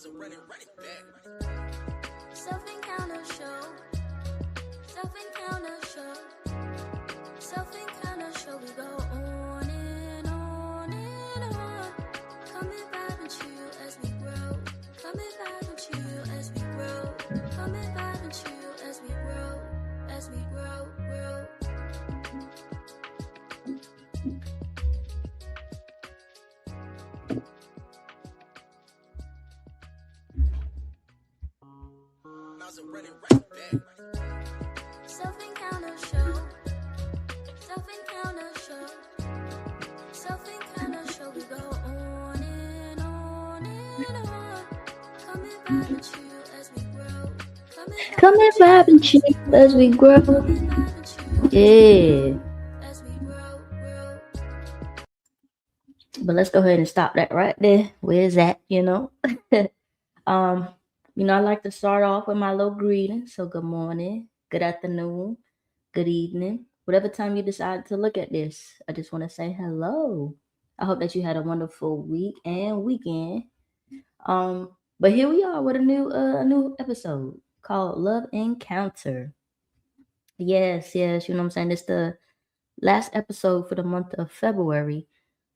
Self-encounter show. Self-encounter show. Self-encounter show. We go on and on and on. Come and vibe and chill as we grow. Come and vibe and chill as we grow. Come and vibe and chill as we grow. As we grow. Self-encounter show. Self-encounter show. Self-encounter show. We go on and on and on. Come and vibe and chill as we grow. Come and vibe and chill as we grow. Yeah. But let's go ahead and stop that right there. Where's that? I like to start off with my little greeting. So good morning, good afternoon, good evening, whatever time you decide to look at this. I just want to say hello. I hope that you had a wonderful week and weekend. But here we are with a new episode called Love Encounter. Yes, you know what I'm saying? It's the last episode for the month of February.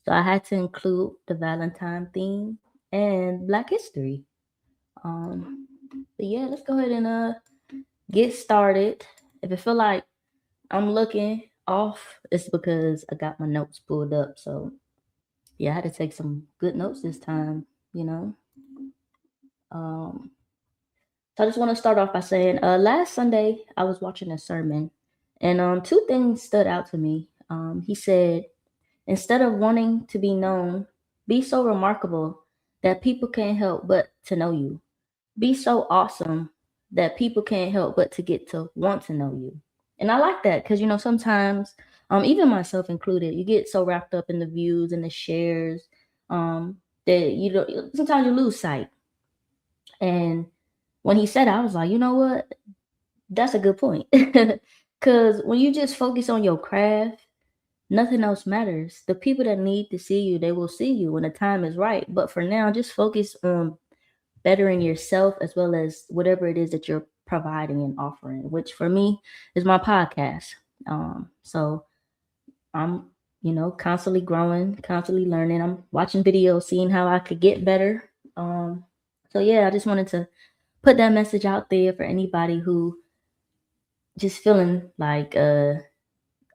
So I had to include the Valentine theme and Black History. But yeah, let's go ahead and get started. If it feel like I'm looking off, it's because I got my notes pulled up. So yeah, I had to take some good notes this time, So I just want to start off by saying, last Sunday I was watching a sermon, and two things stood out to me. He said, instead of wanting to be known, be so remarkable that people can't help but to know you. Be so awesome that people can't help but to get to want to know you. And I like that because, sometimes, even myself included, you get so wrapped up in the views and the shares that sometimes you lose sight. And when he said it, I was like, you know what? That's a good point. Because when you just focus on your craft, nothing else matters. The people that need to see you, they will see you when the time is right. But for now, just focus on bettering yourself as well as whatever it is that you're providing and offering, which for me is my podcast. So I'm, constantly growing, constantly learning. I'm watching videos, seeing how I could get better. So yeah, I just wanted to put that message out there for anybody who just feeling like, oh,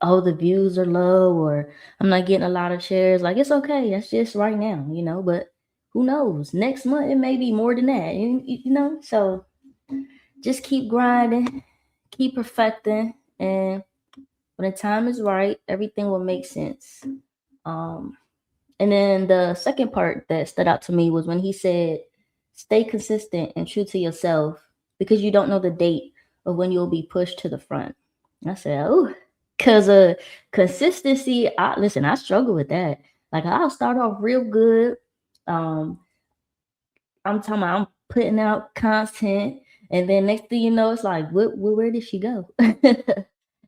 the views are low or I'm not getting a lot of shares. Like, it's okay. That's just right now, but who knows? Next month, it may be more than that, So just keep grinding, keep perfecting. And when the time is right, everything will make sense. And then the second part that stood out to me was when he said, stay consistent and true to yourself because you don't know the date of when you'll be pushed to the front. I said, oh, because consistency, I struggle with that. Like, I'll start off real good. I'm I'm putting out content, and then next thing you know, it's like, where did she go?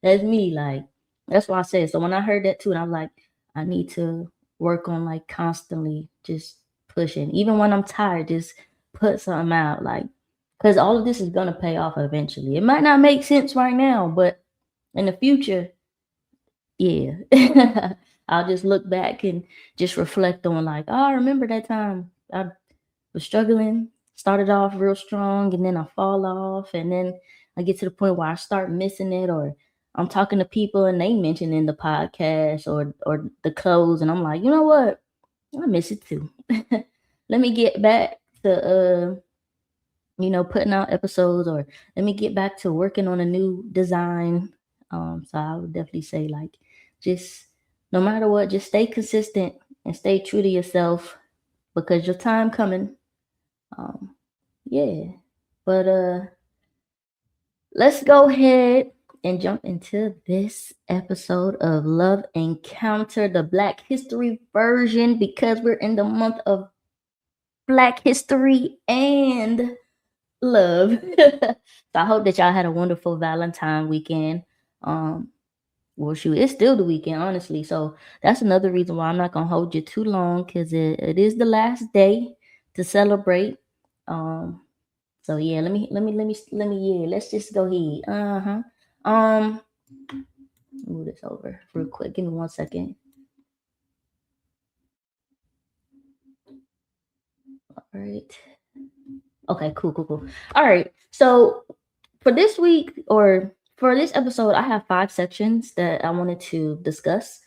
That's me. Like, that's what I said. So when I heard that too, and I'm like, I need to work on like constantly just pushing, even when I'm tired, just put something out, like, because all of this is gonna pay off eventually. It might not make sense right now, but in the future, yeah, I'll just look back and just reflect on like, oh, I remember that time I was struggling, started off real strong, and then I fall off, and then I get to the point where I start missing it, or I'm talking to people and they mention in the podcast or the clothes, and I'm like, you know what? I miss it too. Let me get back to putting out episodes, or let me get back to working on a new design. So I would definitely say, like, just no matter what, just stay consistent and stay true to yourself because your time coming. Yeah. But let's go ahead and jump into this episode of Love Encounter, the Black History version, because we're in the month of Black History and love. So I hope that y'all had a wonderful Valentine weekend. Well, shoot, it's still the weekend, honestly. So that's another reason why I'm not gonna hold you too long, because it is the last day to celebrate. So yeah, yeah, let's just go ahead. Um, move this over real quick. Give me 1 second. All right. Okay, cool. All right. So for this week or for this episode, I have 5 sections that I wanted to discuss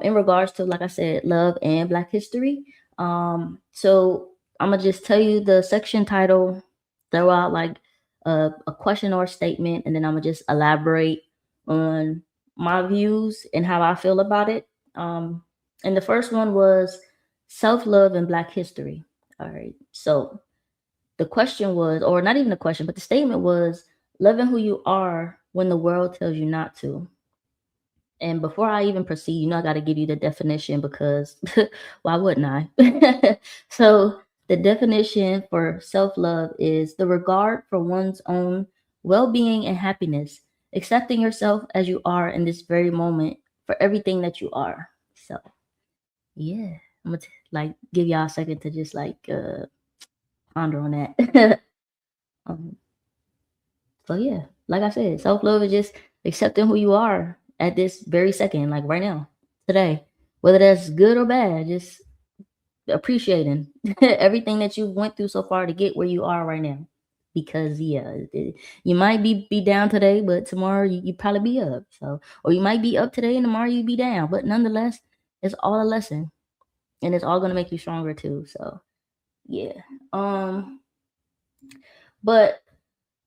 in regards to, like I said, love and Black history. So I'm gonna just tell you the section title, throw out like a question or a statement, and then I'm gonna just elaborate on my views and how I feel about it. And the first one was self love and Black history. All right. So the question was, or not even the question, but the statement was loving who you are when the world tells you not to. And before I even proceed, I got to give you the definition because why wouldn't I? So, the definition for self love is the regard for one's own well being and happiness, accepting yourself as you are in this very moment for everything that you are. So, yeah, I'm gonna like give y'all a second to just like ponder on that. um, So yeah, like I said, self love is just accepting who you are at this very second, like right now, today. Whether that's good or bad, just appreciating everything that you went through so far to get where you are right now. Because yeah, you might be down today, but tomorrow you probably be up. So, or you might be up today and tomorrow you be down. But nonetheless, it's all a lesson, and it's all gonna make you stronger too. So yeah. But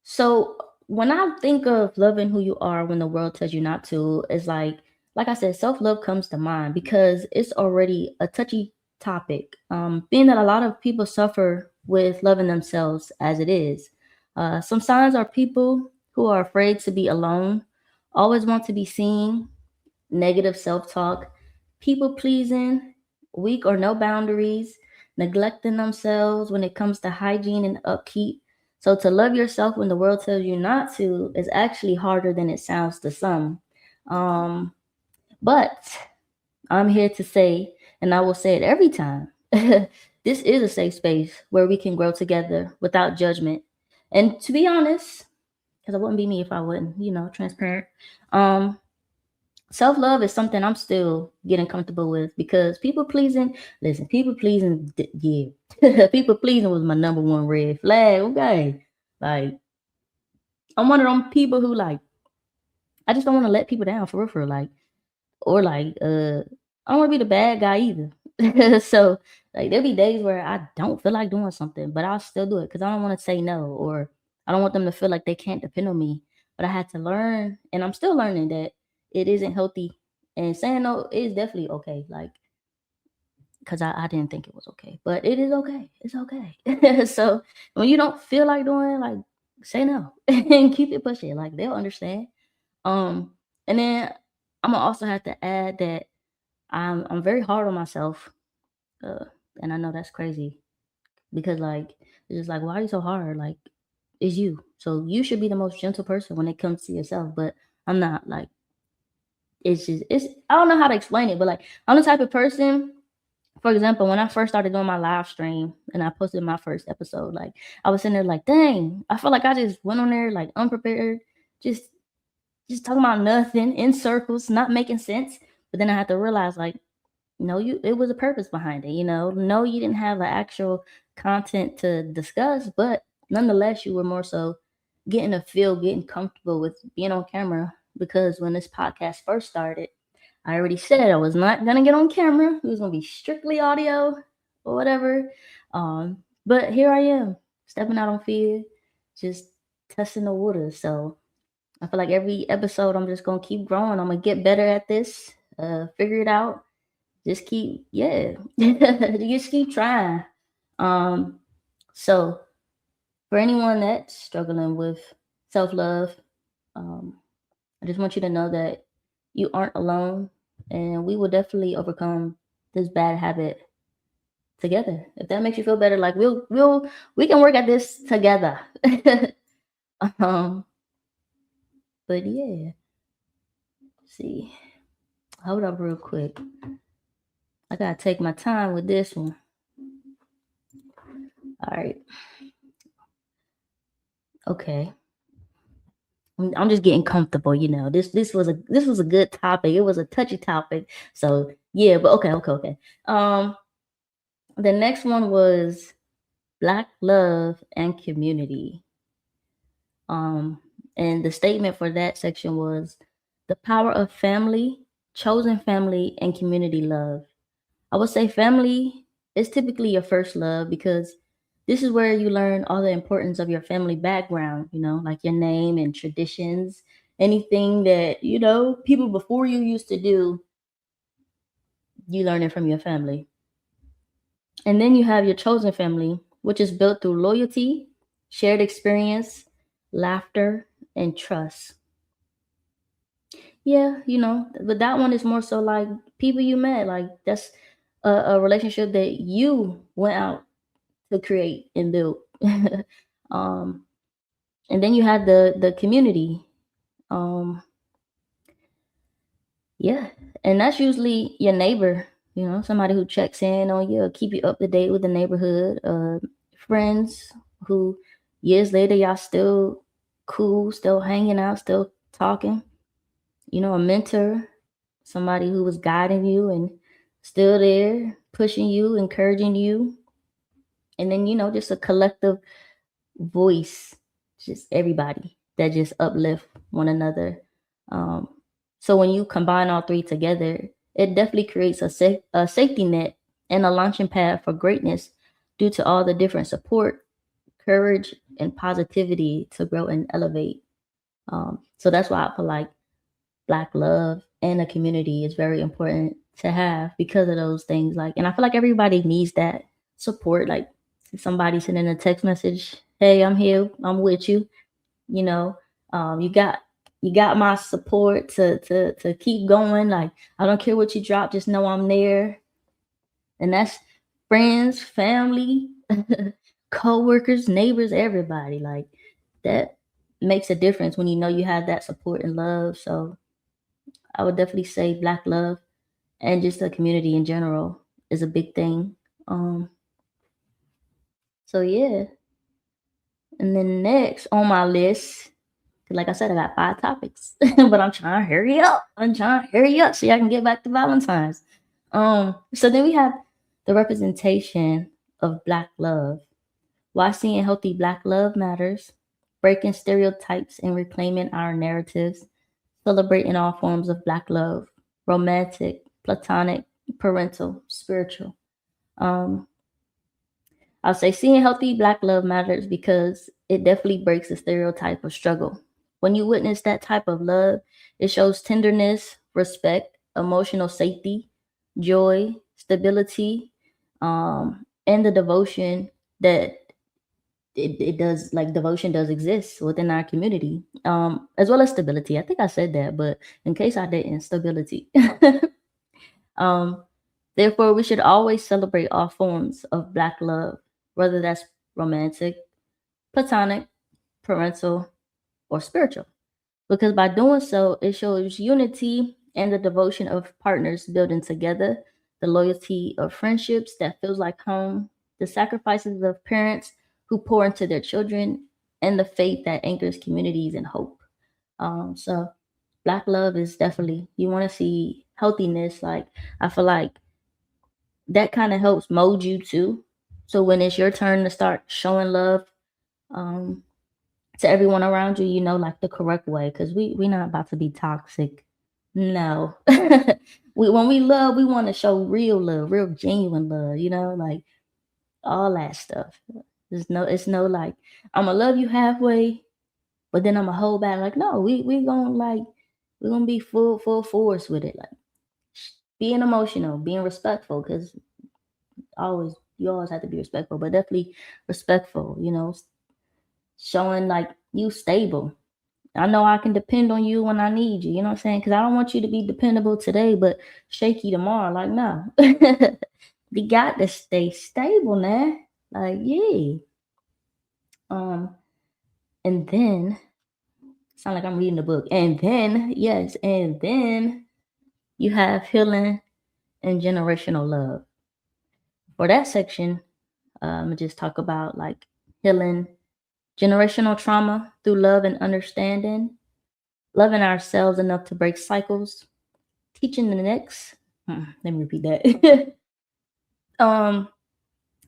So when I think of loving who you are when the world tells you not to, it's like I said, self love comes to mind because it's already a touchy topic. Being that a lot of people suffer with loving themselves as it is. Some signs are people who are afraid to be alone, always want to be seen, negative self talk, people pleasing, weak or no boundaries, neglecting themselves when it comes to hygiene and upkeep. So, to love yourself when the world tells you not to is actually harder than it sounds to some. Um, but I'm here to say, and I will say it every time, this is a safe space where we can grow together without judgment. And to be honest, because I wouldn't be me if I wasn't, transparent. Um, Self love is something I'm still getting comfortable with because people pleasing, listen, people pleasing, yeah, people pleasing was my number one red flag. Okay. Like, I'm one of them people who, like, I just don't want to let people down for real, for real. Like, or like, I don't want to be the bad guy either. So, like, there'll be days where I don't feel like doing something, but I'll still do it because I don't want to say no or I don't want them to feel like they can't depend on me. But I had to learn, and I'm still learning that it isn't healthy. And saying no is definitely okay. Like, because I didn't think it was okay, but it is okay. It's okay. So when you don't feel like doing, like, say no and keep it pushing. Like, they'll understand. Um, and then I'm gonna also have to add that I'm very hard on myself, uh, and I know that's crazy because like it's just like, why are you so hard? Like, it's you, so you should be the most gentle person when it comes to yourself. But I'm not. Like, it's I don't know how to explain it, but like I'm the type of person. For example, when I first started doing my live stream and I posted my first episode, like I was sitting there like, dang, I felt like I just went on there like unprepared, just just talking about nothing in circles, not making sense. But then I had to realize like, no, it was a purpose behind it, No, you didn't have the actual content to discuss, but nonetheless, you were more so getting a feel, getting comfortable with being on camera. Because when this podcast first started, I already said I was not gonna get on camera. It was gonna be strictly audio or whatever. But here I am, stepping out on faith, just testing the waters. So I feel like every episode I'm just gonna keep growing. I'm gonna get better at this, figure it out. Just keep, yeah, just keep trying. Um, so for anyone that's struggling with self-love, um, I just want you to know that you aren't alone, and we will definitely overcome this bad habit together. If that makes you feel better, like we can work at this together. um, but yeah, see, hold up real quick. I gotta take my time with this one. All right. Okay. I'm just getting comfortable, you know. This was a good topic. It was a touchy topic. So yeah, but okay. Um, the next one was Black love and community. Um, and the statement for that section was the power of family, chosen family, and community love. I would say family is typically your first love because this is where you learn all the importance of your family background, you know, like your name and traditions, anything that, you know, people before you used to do, you learn it from your family. And then you have your chosen family, which is built through loyalty, shared experience, laughter, and trust. Yeah, you know, but that one is more so like people you met, like that's a relationship that you went out to create and build. um, and then you have the community. Um, yeah, and that's usually your neighbor. You know, somebody who checks in on you, or keep you up to date with the neighborhood. Friends who years later y'all still cool, still hanging out, still talking. You know, a mentor, somebody who was guiding you and still there, pushing you, encouraging you. And then, you know, just a collective voice, just everybody that just uplift one another. Um, so when you combine all three together, it definitely creates a safety net and a launching pad for greatness due to all the different support, courage, and positivity to grow and elevate. So that's why I feel like Black love and a community is very important to have because of those things. Like, and I feel like everybody needs that support. Like, somebody sending a text message, "Hey, I'm here. I'm with you." You know, you got my support to keep going. Like, I don't care what you drop, just know I'm there. And that's friends, family, co-workers, neighbors, everybody. Like, that makes a difference when you know you have that support and love. So I would definitely say Black love and just the community in general is a big thing. Um, so yeah. And then next on my list, like I said, I got 5 topics, but I'm trying to hurry up. I'm trying to hurry up so I can get back to Valentine's. So then we have the representation of Black love. Why seeing healthy Black love matters, breaking stereotypes and reclaiming our narratives, celebrating all forms of Black love, romantic, platonic, parental, spiritual. Um, I'll say seeing healthy Black love matters because it definitely breaks the stereotype of struggle. When you witness that type of love, it shows tenderness, respect, emotional safety, joy, stability, and the devotion that it does, like devotion does exist within our community, as well as stability. I think I said that, but in case I didn't, stability. um, Therefore, we should always celebrate all forms of Black love, whether that's romantic, platonic, parental, or spiritual. Because by doing so, it shows unity and the devotion of partners building together, the loyalty of friendships that feels like home, the sacrifices of parents who pour into their children, and the faith that anchors communities and hope. So Black love is definitely, you want to see healthiness. Like, I feel like that kind of helps mold you too. So when it's your turn to start showing love, um, to everyone around you, you know, like the correct way, because we not about to be toxic. No. When we love, we want to show real love, real genuine love, you know, like all that stuff. It's no like, I'ma love you halfway, but then I'ma hold back. Like, no, we gonna like, we're gonna be full force with it. Like, being emotional, being respectful, because always you always have to be respectful, but definitely respectful, you know, showing like you stable. I know I can depend on you when I need you. You know what I'm saying? Because I don't want you to be dependable today, but shaky tomorrow. Like, no. We got to stay stable now. Like, yeah. Um, and then sound like I'm reading the book. And then, yes, and then you have healing and generational love. For that section, I'm gonna just talk about like healing generational trauma through love and understanding, loving ourselves enough to break cycles, teaching the next. Let me repeat that. um,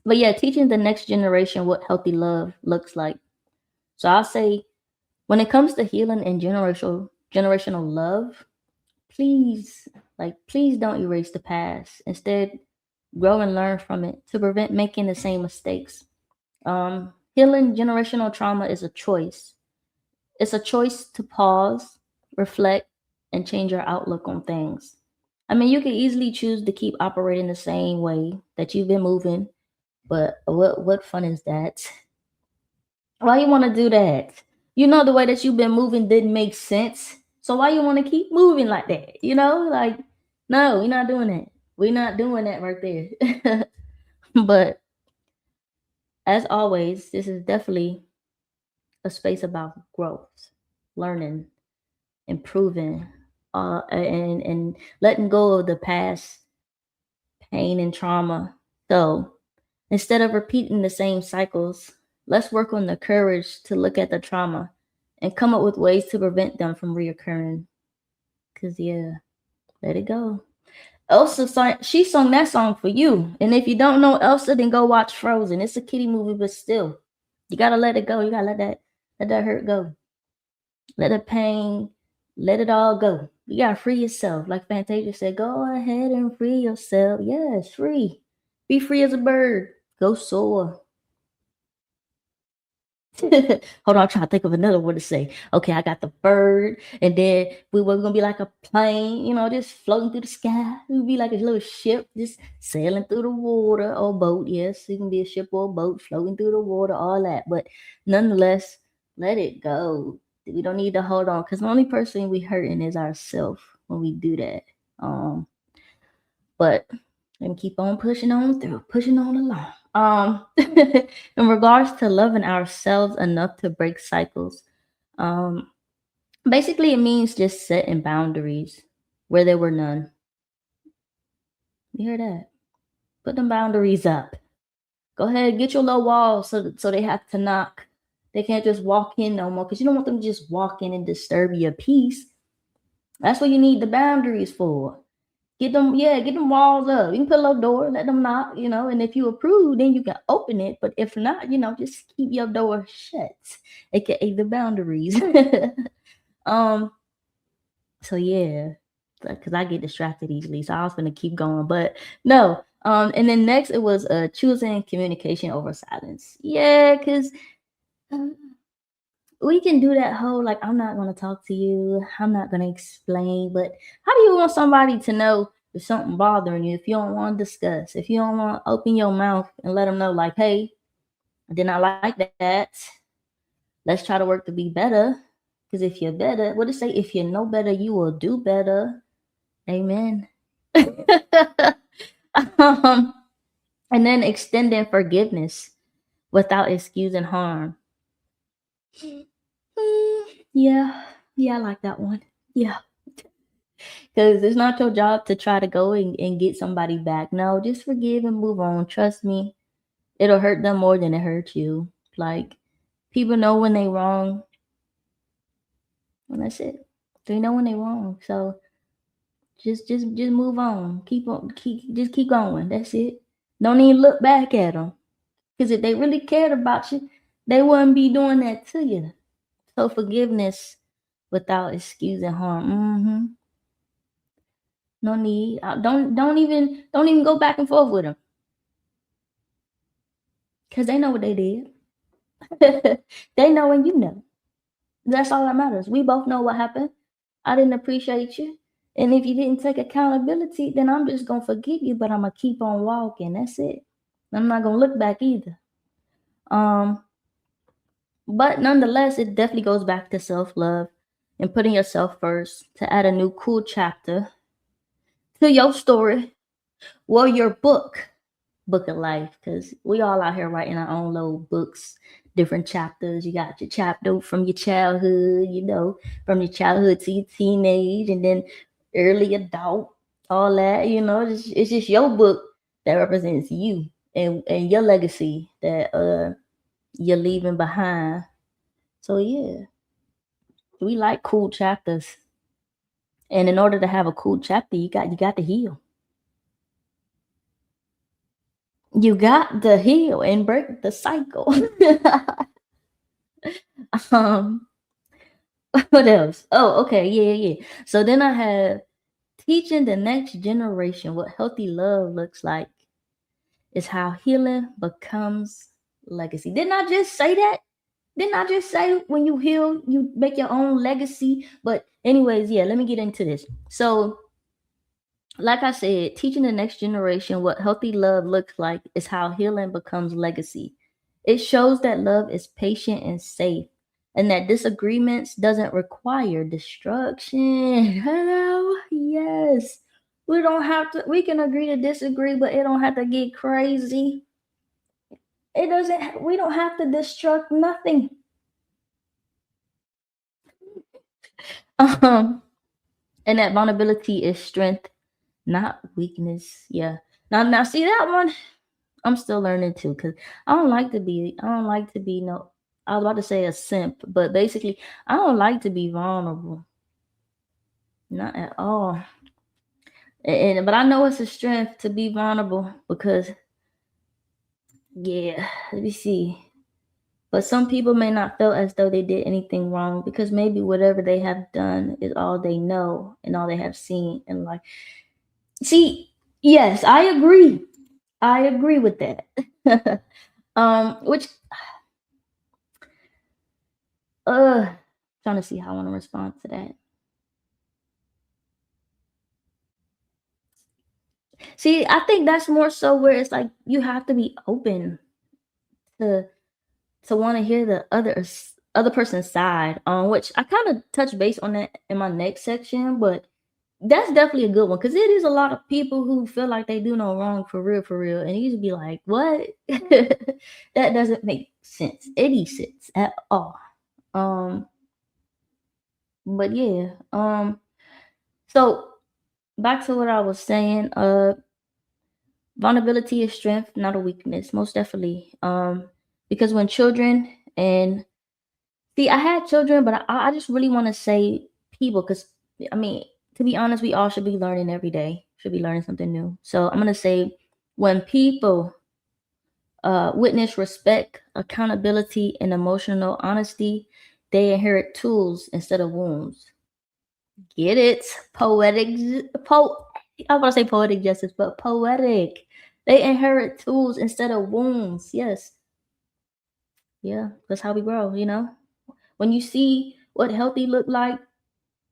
but yeah, teaching the next generation what healthy love looks like. So I'll say, when it comes to healing and generational love, please, please don't erase the past. Instead, grow and learn from it to prevent making the same mistakes. Healing generational trauma is a choice. It's a choice to pause, reflect, and change your outlook on things. I mean, you can easily choose to keep operating the same way that you've been moving, but what fun is that? Why you want to do that? You know the way that you've been moving didn't make sense. So why you want to keep moving like that? Like, no, we're not doing that. We're not doing that right there. But as always, this is definitely a space about growth, learning, improving, and letting go of the past pain and trauma. So instead of repeating the same cycles, let's work on the courage to look at the trauma and come up with ways to prevent them from reoccurring. Cause yeah, let it go. She sung that song for you. And if you don't know Elsa, then go watch Frozen. It's a kiddie movie, but still, you gotta let it go. You gotta let that hurt go. Let the pain, let it all go. You gotta free yourself. Like Fantasia said, go ahead and free yourself. Yes, free. Be free as a bird. Go soar. Hold on, I'm trying to think of another word to say. Okay, I got the bird, and then we were gonna be like a plane, just floating through the sky. We'd be like a little ship, just sailing through the water, or boat. Yes, it can be a ship or a boat floating through the water, all that. But nonetheless, let it go. We don't need to hold on, because the only person we hurting is ourselves when we do that. But let me keep on pushing on through, pushing on along. In regards to loving ourselves enough to break cycles, um, basically it means just setting boundaries where there were none. You hear that? Put them boundaries up. Go ahead, get your little walls so they have to knock. They can't just walk in no more, because you don't want them to just walk in and disturb your peace. That's what you need the boundaries for. Get them walls up. You can put a little door, let them knock, and if you approve, then you can open it. But if not, just keep your door shut, aka the boundaries. So yeah, because I get distracted easily, so I was gonna keep going, but no. And then next it was choosing communication over silence. Yeah, because we can do that whole like, I'm not gonna talk to you, I'm not gonna explain. But how do you want somebody to know if something bothering you if you don't want to discuss, if you don't want to open your mouth and let them know, like, hey, I did not like that, let's try to work to be better. Because if you're better, what does it say? If you know better, you will do better. Amen. um, and then extending forgiveness without excusing harm. Yeah, I like that one. Yeah. Because it's not your job to try to go and get somebody back. No, just forgive and move on. Trust me, it'll hurt them more than it hurts you. Like, people know when they wrong, and that's it. They know when they wrong. So just move on. Keep going. That's it. Don't even look back at them. Because if they really cared about you, they wouldn't be doing that to you. So forgiveness without excusing harm. No need. Don't even go back and forth with them. Because they know what they did. They know and you know. That's all that matters. We both know what happened. I didn't appreciate you. And if you didn't take accountability, then I'm just going to forgive you, but I'm going to keep on walking. That's it. I'm not going to look back either. But nonetheless, it definitely goes back to self-love and putting yourself first to add a new cool chapter to your story or your book of life, because we all out here writing our own little books, different chapters. You got your chapter from your childhood, from your childhood to your teenage, and then early adult, all that. It's just your book that represents you and your legacy that you're leaving behind. So yeah, we like cool chapters. And in order to have a cool chapter, you got to heal. You got to heal and break the cycle. um, what else? Oh, okay, yeah. So then I have teaching the next generation what healthy love looks like is how healing becomes legacy. Didn't I just say that? Didn't I just say when you heal, you make your own legacy? But anyways, yeah, let me get into this. So like I said, teaching the next generation what healthy love looks like is how healing becomes legacy. It shows that love is patient and safe, and that disagreements doesn't require destruction. Hello, yes. We don't have to. We can agree to disagree, but it don't have to get crazy. It doesn't. We don't have to destruct nothing. Um, and that vulnerability is strength, not weakness. Yeah. Now, see that one. I'm still learning too, because I don't like to be no I was about to say a simp, but basically I don't like to be vulnerable. Not at all. But I know it's a strength to be vulnerable because yeah, let me see. But some people may not feel as though they did anything wrong because maybe whatever they have done is all they know and all they have seen in life. See, yes, I agree. I agree with that. Which uh trying to see how I want to respond to that. See, I think that's more so where it's like you have to be open to want to hear the other person's side. Which I kind of touch base on that in my next section, but that's definitely a good one because it is a lot of people who feel like they do no wrong for real, and you just be like, what? That doesn't make sense, any sense at all. Um, but yeah, so back to what I was saying. Vulnerability is strength, not a weakness, most definitely. Because when children and see, I had children, but I just really want to say people because I mean, to be honest, we all should be learning every day, should be learning something new. So I'm gonna say when people witness respect, accountability, and emotional honesty, they inherit tools instead of wounds. Get it? I was about to say poetic justice, but poetic. They inherit tools instead of wounds. Yes. Yeah. That's how we grow, you know? When you see what healthy look like,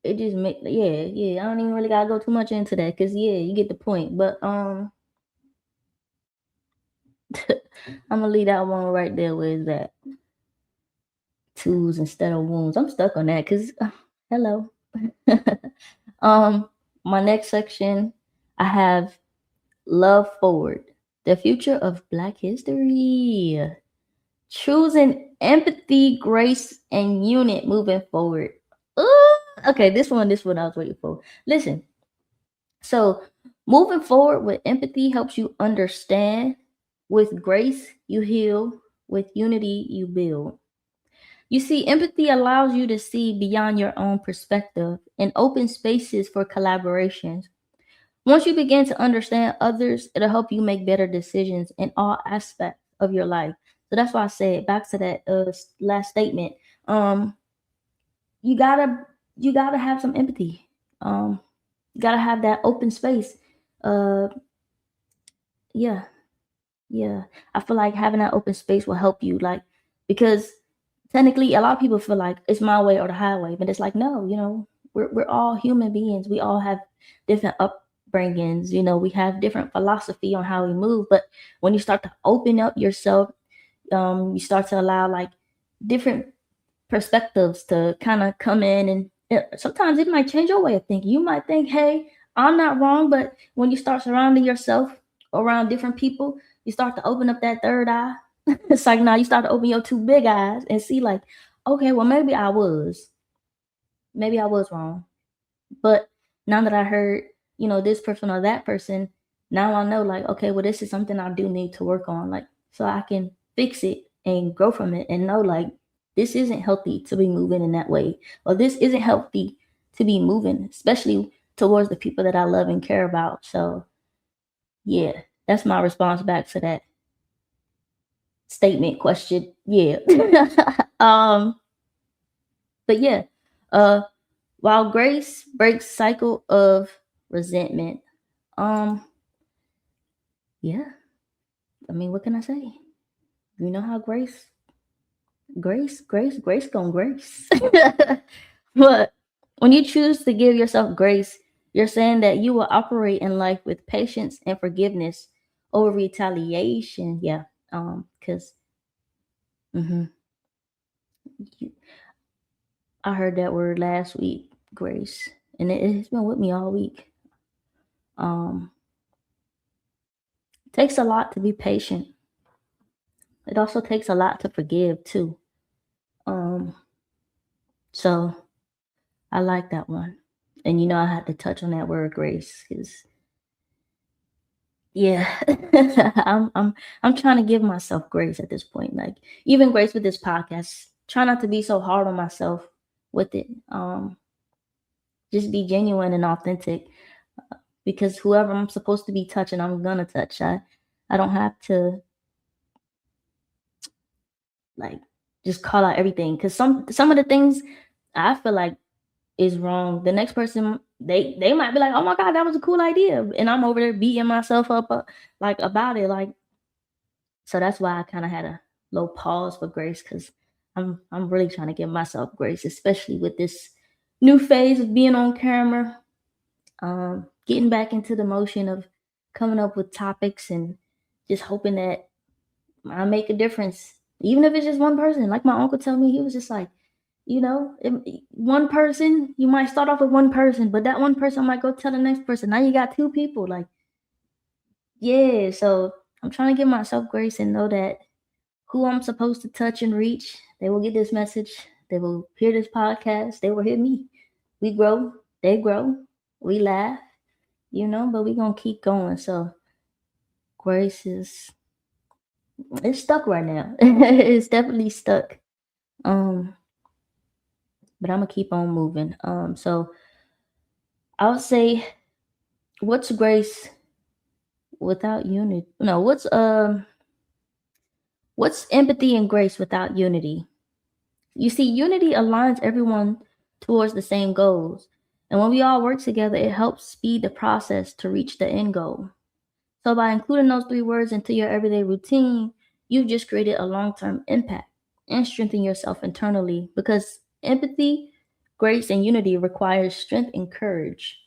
it just make yeah. I don't even really gotta go too much into that because yeah, you get the point. But I'm gonna leave that one right there where it's at. Tools instead of wounds. I'm stuck on that because hello. um my next section, I have love forward, the future of Black history. Choosing empathy, grace, and unit moving forward. Ooh, okay, this one I was waiting for. Listen, so moving forward with empathy helps you understand. With grace, you heal. With unity, you build. You see, empathy allows you to see beyond your own perspective and open spaces for collaborations. Once you begin to understand others, it'll help you make better decisions in all aspects of your life. So that's why I said back to that last statement. Um, you gotta have some empathy. You gotta have that open space. Uh, yeah, yeah. I feel like having that open space will help you, like because technically a lot of people feel like it's my way or the highway, but it's like no, we're all human beings. We all have different upbringings. We have different philosophy on how we move. But when you start to open up yourself, you start to allow like different perspectives to kind of come in, and sometimes it might change your way of thinking. You might think, hey, I'm not wrong, but when you start surrounding yourself around different people, you start to open up that third eye. It's like now you start to open your two big eyes and see like, okay, well maybe I was wrong. But now that I heard, this person or that person, now I know like, okay, well this is something I do need to work on, like so I can fix it and grow from it and know like this isn't healthy to be moving in that way, or this isn't healthy to be moving, especially towards the people that I love and care about. So yeah, that's my response back to that statement question. Yeah. um, but yeah, uh, while grace breaks cycle of resentment, um, yeah, I mean, what can I say? You know how grace gonna grace. But when you choose to give yourself grace, you're saying that you will operate in life with patience and forgiveness over retaliation. Yeah. Because mhm, I heard that word last week, grace, and it's been with me all week. Um, it takes a lot to be patient. It also takes a lot to forgive too. Um, so I like that one. And I had to touch on that word grace because yeah, I'm trying to give myself grace at this point. Like even grace with this podcast. Try not to be so hard on myself with it. Just be genuine and authentic because whoever I'm supposed to be touching, I'm gonna touch. I don't have to like just call out everything because some of the things I feel like is wrong. The next person they might be like, oh my god, that was a cool idea, and I'm over there beating myself up like about it, like so that's why I kind of had a low pause for grace because I'm really trying to give myself grace, especially with this new phase of being on camera, getting back into the motion of coming up with topics and just hoping that I make a difference, even if it's just one person. Like my uncle told me, he was just like, one person, you might start off with one person, but that one person might go tell the next person. Now you got two people. Like, yeah. So I'm trying to give myself grace and know that who I'm supposed to touch and reach, they will get this message. They will hear this podcast. They will hear me. We grow, they grow, we laugh, but we gonna keep going. So grace is it's stuck right now. It's definitely stuck. Um, but I'm gonna keep on moving. So I would say, what's grace without unity? No, what's empathy and grace without unity? You see, unity aligns everyone towards the same goals. And when we all work together, it helps speed the process to reach the end goal. So by including those three words into your everyday routine, you've just created a long-term impact and strengthen yourself internally because empathy, grace, and unity requires strength and courage.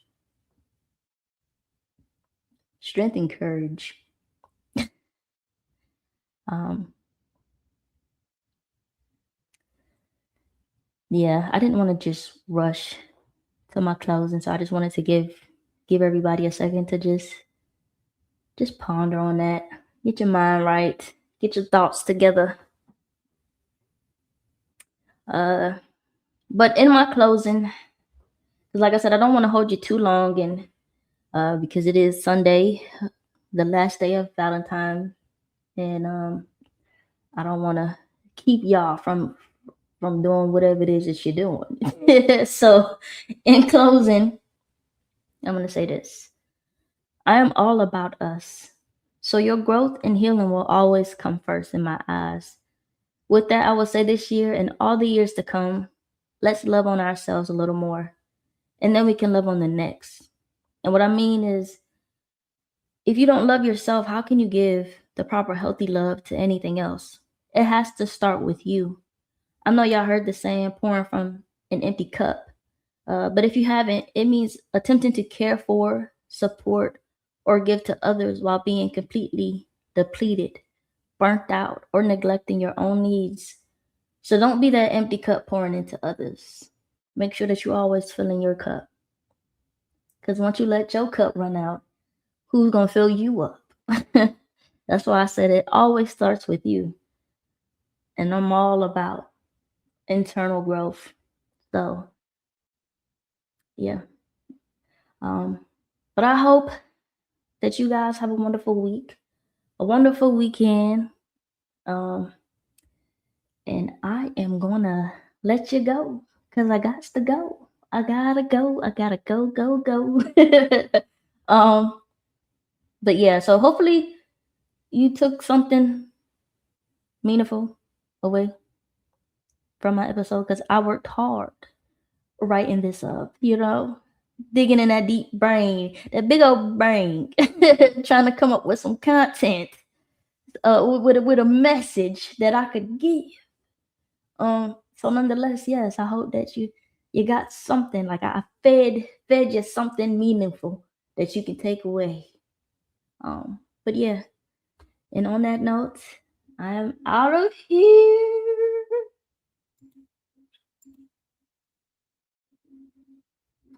Strength and courage. Um, yeah, I didn't want to just rush to my closing, so I just wanted to give everybody a second to just ponder on that. Get your mind right. Get your thoughts together. Uh, but in my closing, 'cause like I said, I don't want to hold you too long, and because it is Sunday, the last day of Valentine, and I don't want to keep y'all from doing whatever it is that you're doing. So, in closing, I'm gonna say this: I am all about us. So your growth and healing will always come first in my eyes. With that, I will say this year and all the years to come, let's love on ourselves a little more. And then we can love on the next. And what I mean is, if you don't love yourself, how can you give the proper healthy love to anything else? It has to start with you. I know y'all heard the saying, pouring from an empty cup. But if you haven't, it means attempting to care for, support, or give to others while being completely depleted, burnt out, or neglecting your own needs. So don't be that empty cup pouring into others. Make sure that you always filling your cup. Because once you let your cup run out, who's going to fill you up? That's why I said it always starts with you. And I'm all about internal growth. So, yeah. Um, but I hope that you guys have a wonderful week, a wonderful weekend. Um, And I am gonna let you go because I got to go. I gotta go. I gotta go, go, go. um, but yeah, so hopefully you took something meaningful away from my episode because I worked hard writing this up, digging in that deep brain, that big old brain, trying to come up with some content, with a message that I could give. So nonetheless, yes, I hope that you got something like I fed you something meaningful that you can take away. But yeah, and on that note, I am out of here.